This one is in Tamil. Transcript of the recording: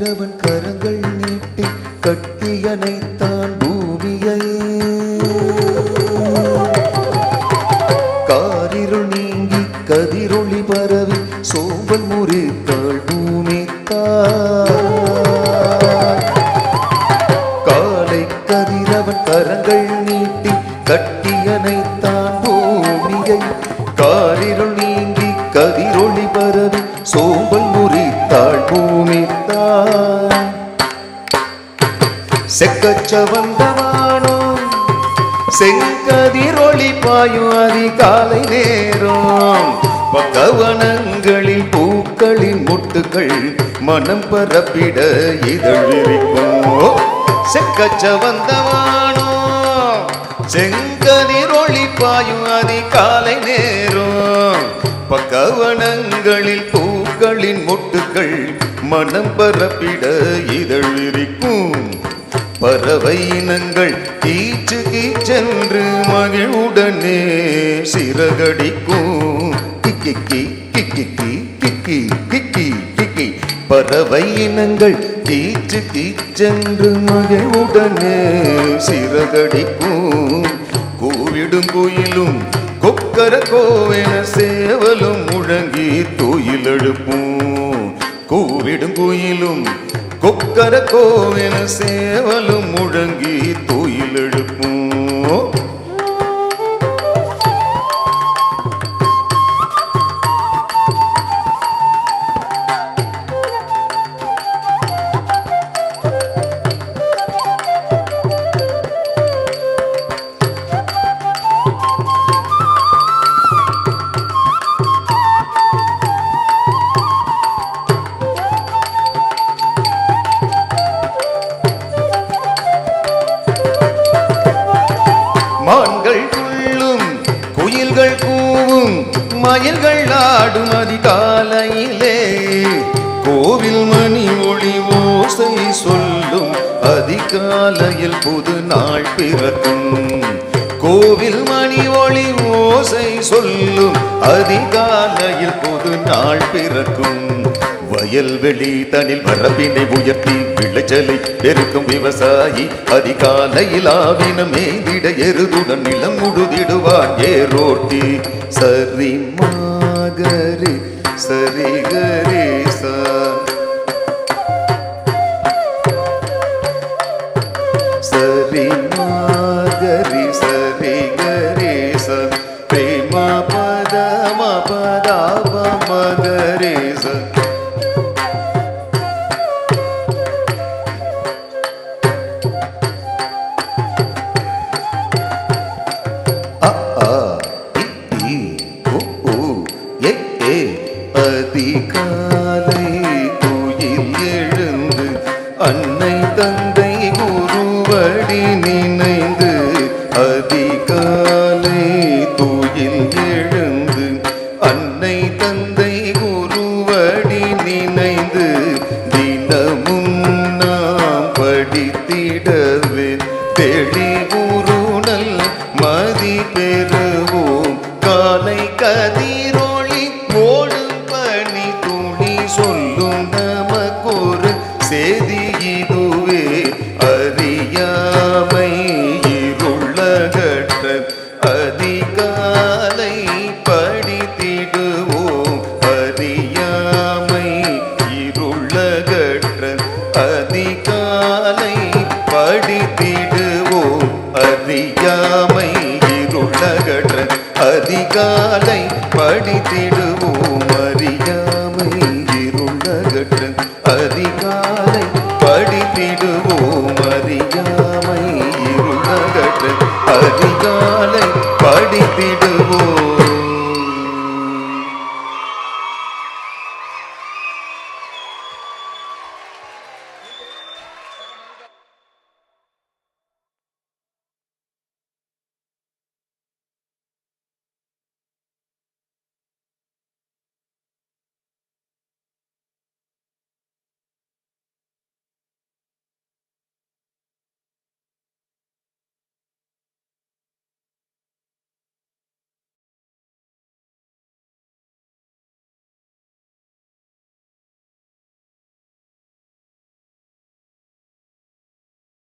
கதிரவன் கரங்கள் நீட்டி கட்டியணைத்தான் பூமியை. காரிருள் நீங்கி கதிரொளி பரவி சோம்பல் முறித்தாள் பூமி தாய். காலை கதிரவன் கரங்கள் நீட்டி கட்டியணைத்தான் பூமியை. காரிருள் நீங்கி கதிரொளி பரவி சோம்பல் முறித்தாள் பூமி தாய். செக்கச்சவந்தமானோ செங்கதிரொளி பாயும் அதிகாலை நேரம். பகவனங்களில் பூக்களின் முட்டுகள் மனம் பரப்பிட இதழிருக்கும். செக்கச்சவந்தமானோ செங்கதிரொளி பாயும் அதிகாலை நேரம். பகவனங்களில் பூக்களின் மொட்டுகள் மனம் பரப்பிட இதழிருக்கும். பறவை இனங்கள் கீச்சு கீச்சென்று மகிழ்வுடனே சிறகடிக்கும். கிக்கி கிக்கி கிக்கி கிக்கி கிக்கி. பறவை இனங்கள் கீச்சு கீச்சென்று மகிழ்வுடனே சிறகடிக்கும். கூவிடும் குயிலும் கொக்கர கோவென சேவலும் முழங்கி தூயில் எழுப்பும். கூவிடும் குயிலும் கொக்கர கோவென சேவலும் முழங்கி தூயில் எழுப்பும். மான்கள் துள்ளும் குயில்கள் கூவும் மயில்கள் ஆடும் அதிகாலையிலே. கோவில் மணி ஒளி ஓசை சொல்லும் அதிகாலையில் புது நாள் பிறக்கும். கோவில் மணி ஒளி ஓசை சொல்லும் அதிகாலையில் புது நாள் பிறக்கும். வயல்வெளி தனில் வரப்பினை உயர்த்தி விளைச்சலை பெருக்கும் விவசாயி அதிகாலையில் ஆவின மேய்ந்திட எருதுடன் நிலம் முழுதிடுவான் ஏரோட்டி. சரி மாகரி சரி கரேசா. சரி மாகரி சரி கரேசா. பிரேம பதம பதாப மகரேசா. அதிகாலை துயில் எழுந்து அன்னை தந்தை குருவடி நினைந்து. அதிகாலை துயில் எழுந்து அன்னை தந்தை குருவடி நினைந்து. தினமும் நாம் படித்திடவே தெளி குருணல் மதி பெறுவோம். காலை கதிரொளி ஓடும் பணி துணி சொல்லும் நமக்கொரு செய்தி இதுவே. அறியாமை இருளகற்ற அதிகாலை படித்திடுவோம். அறியாமை இருளகற்ற அதிகாலை படித்திடுவோம். அறியாமை இருளகற்ற அதிகாலை படித்திடுவோம். அறியாமை இருளகற்ற அதிகாலை படித்திடுவோம். அறியாமை இருளகற்ற அதிகாலை படித்திடுவோம்.